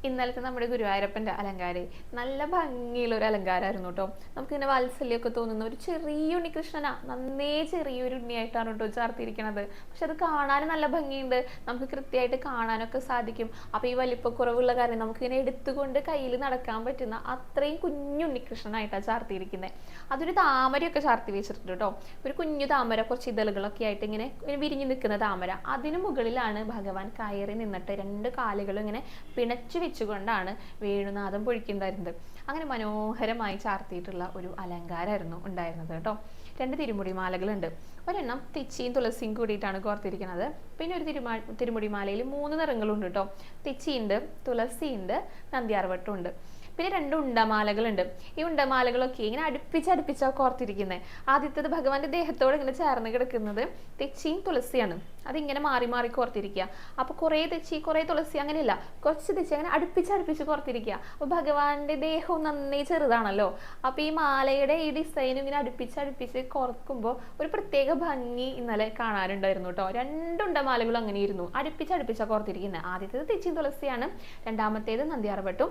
ഇന്നലത്തെ നമ്മുടെ ഗുരുവായൂരപ്പൻ്റെ അലങ്കാരം നല്ല ഭംഗിയുള്ള ഒരു അലങ്കാരമായിരുന്നു കേട്ടോ. നമുക്കിങ്ങനെ വാത്സല്യമൊക്കെ തോന്നുന്ന ഒരു ചെറിയ ഉണ്ണികൃഷ്ണനാ, നന്നേ ചെറിയൊരു ഉണ്ണിയായിട്ടാണ് കേട്ടോ ചാർത്തിയിരിക്കണത്. പക്ഷെ അത് കാണാൻ നല്ല ഭംഗിയുണ്ട്, നമുക്ക് കൃത്യമായിട്ട് കാണാനൊക്കെ സാധിക്കും. അപ്പോൾ ഈ വലിപ്പക്കുറവുള്ള കാരണം നമുക്കിങ്ങനെ എടുത്തുകൊണ്ട് കയ്യിൽ നടക്കാൻ പറ്റുന്ന അത്രയും കുഞ്ഞു ഉണ്ണികൃഷ്ണനായിട്ടാണ് ചാർത്തിയിരിക്കുന്നത്. അതൊരു താമരയൊക്കെ ചാർത്തി വെച്ചിട്ടുണ്ട് കേട്ടോ. ഒരു കുഞ്ഞു താമര, കുറച്ച് ഇതളുകളൊക്കെ ആയിട്ട് ഇങ്ങനെ വിരിഞ്ഞു നിൽക്കുന്ന താമര. അതിനു മുകളിലാണ് ഭഗവാൻ കയറി നിന്നിട്ട് രണ്ട് കാലുകളും ഇങ്ങനെ പിണച്ചു വെച്ചുകൊണ്ടാണ് വേണുനാഥം പൊഴിക്കുന്നുണ്ടായിരുന്നത്. അങ്ങനെ മനോഹരമായി ചാർത്തിയിട്ടുള്ള ഒരു അലങ്കാരമായിരുന്നു ഉണ്ടായിരുന്നത് കേട്ടോ. രണ്ട് തിരുമുടി മാലകളുണ്ട്. ഒരെണ്ണം തെച്ചിയും തുളസിയും കൂടിയിട്ടാണ് കോർത്തിരിക്കുന്നത്. പിന്നെ ഒരു തിരുമുടി മാലയിൽ 3 നിറങ്ങളുണ്ട് കേട്ടോ. തെച്ചിയുണ്ട്, തുളസിയുണ്ട്, നന്ദ്യാർവട്ടമുണ്ട്. പിന്നെ 2 ഉണ്ടമാലകളുണ്ട്. ഈ ഉണ്ടമാലകളൊക്കെ ഇങ്ങനെ അടുപ്പിച്ചടുപ്പിച്ചാണ് കോർത്തിരിക്കുന്നത്. ആദ്യത്തേത് ഭഗവാന്റെ ദേഹത്തോട് ഇങ്ങനെ ചേർന്ന് കിടക്കുന്നത് തെച്ചിയും തുളസിയാണ്. അതിങ്ങനെ മാറി മാറി കോർത്തിരിക്കുക. അപ്പോൾ കുറേ തെച്ചി കുറേ തുളസി അങ്ങനെയല്ല, കുറച്ച് തെച്ചി അങ്ങനെ അടുപ്പിച്ചടുപ്പിച്ച് കോർത്തിരിക്കുക. അപ്പോൾ ഭഗവാന്റെ ദേഹവും നന്നേ ചെറുതാണല്ലോ. അപ്പോൾ ഈ മാലയുടെ ഈ ഡിസൈനും ഇങ്ങനെ അടുപ്പിച്ചടുപ്പിച്ച് കോർക്കുമ്പോൾ ഒരു പ്രത്യേക ഭംഗി ഇന്നലെ കാണാറുണ്ടായിരുന്നു കേട്ടോ. 2 ഉണ്ടമാലകളും അങ്ങനെയിരുന്നു, അടുപ്പിച്ചടുപ്പിച്ചാണ് കോർത്തിരിക്കുന്നത്. ആദ്യത്തേത് തെച്ചിയും തുളസിയാണ്, രണ്ടാമത്തേത് നന്ദ്യാർവട്ടും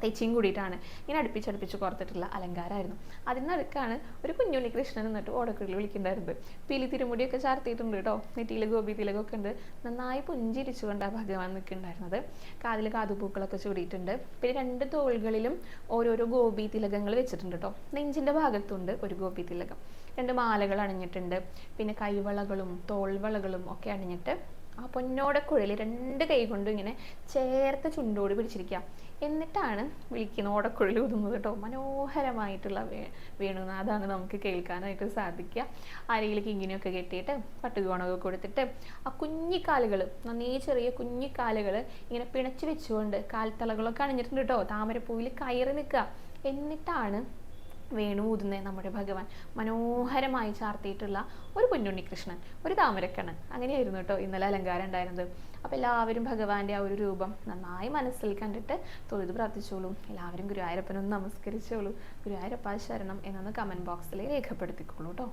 തെച്ചിയും കൂടിയിട്ടാണ് ഇങ്ങനെ അടുപ്പിച്ചടുപ്പിച്ച് കോർത്തിട്ടുള്ള അലങ്കാരമായിരുന്നു. അതിനടുക്കാണ് ഒരു കുഞ്ഞുണ്ണി കൃഷ്ണൻ എന്നിട്ട് ഓടക്കുഴൽ വിളിക്കുന്നുണ്ടായിരുന്നത്. പീലി തിരുമുടിയൊക്കെ ചാർത്തിയിട്ടുണ്ട് കേട്ടോ. നെറ്റിയിൽ ഗോപി തിലകൊക്കെ ഉണ്ട്. നന്നായി പുഞ്ചിരിച്ചുകൊണ്ടാണ് ഭഗവാൻ നിൽക്കുന്നുണ്ടായിരുന്നത്. കാതിൽ കാതുപൂക്കളൊക്കെ ചൂടിയിട്ടുണ്ട്. പിന്നെ 2 തോളുകളിലും ഓരോരോ ഗോപി തിലകങ്ങൾ വെച്ചിട്ടുണ്ട് കേട്ടോ. നെഞ്ചിൻ്റെ ഭാഗത്തുണ്ട് ഒരു ഗോപി തിലകം. 2 മാലകൾ അണിഞ്ഞിട്ടുണ്ട്. പിന്നെ കൈവളകളും തോൾവളകളും ഒക്കെ അണിഞ്ഞിട്ട് ആ പൊന്നോടക്കുഴൽ 2 കൈ കൊണ്ടും ഇങ്ങനെ ചേർത്ത് ചുണ്ടോട് പിടിച്ചിരിക്കുക. എന്നിട്ടാണ് വിളിക്കുന്ന ഓടക്കുഴൽ ഊതുന്നത് കേട്ടോ. മനോഹരമായിട്ടുള്ള വേണുനാഥാണ് നമുക്ക് കേൾക്കാനായിട്ട് സാധിക്കുക. അരയിലേക്ക് ഇങ്ങനെയൊക്കെ കെട്ടിയിട്ട് പട്ടുകോണൊക്കെ കൊടുത്തിട്ട് ആ കുഞ്ഞിക്കാലുകൾ, നന്നേ ചെറിയ കുഞ്ഞിക്കാലുകൾ ഇങ്ങനെ പിണച്ചു വെച്ചുകൊണ്ട് കാൽത്തളകളൊക്കെ അണിഞ്ഞിട്ടുണ്ട് കേട്ടോ. താമരപ്പൂവിൽ കയറി നിൽക്കുക. എന്നിട്ടാണ് വേണു ഊതുന്നത് നമ്മുടെ ഭഗവാൻ. മനോഹരമായി ചാർത്തിയിട്ടുള്ള ഒരു കുഞ്ഞുണ്ണി കൃഷ്ണൻ, ഒരു താമരക്കണ്ണൻ, അങ്ങനെയായിരുന്നു കേട്ടോ ഇന്നലെ അലങ്കാരം ഉണ്ടായിരുന്നത്. അപ്പോൾ എല്ലാവരും ഭഗവാന്റെ ആ ഒരു രൂപം നന്നായി മനസ്സിൽ കണ്ടിട്ട് തൊഴുത് പ്രാർത്ഥിച്ചോളൂ. എല്ലാവരും ഗുരുവായൂരപ്പനൊന്ന് നമസ്കരിച്ചോളൂ. ഗുരുവായൂരപ്പ ശരണം എന്നൊന്ന് കമൻറ്റ് ബോക്സിൽ രേഖപ്പെടുത്തിക്കോളൂ കേട്ടോ.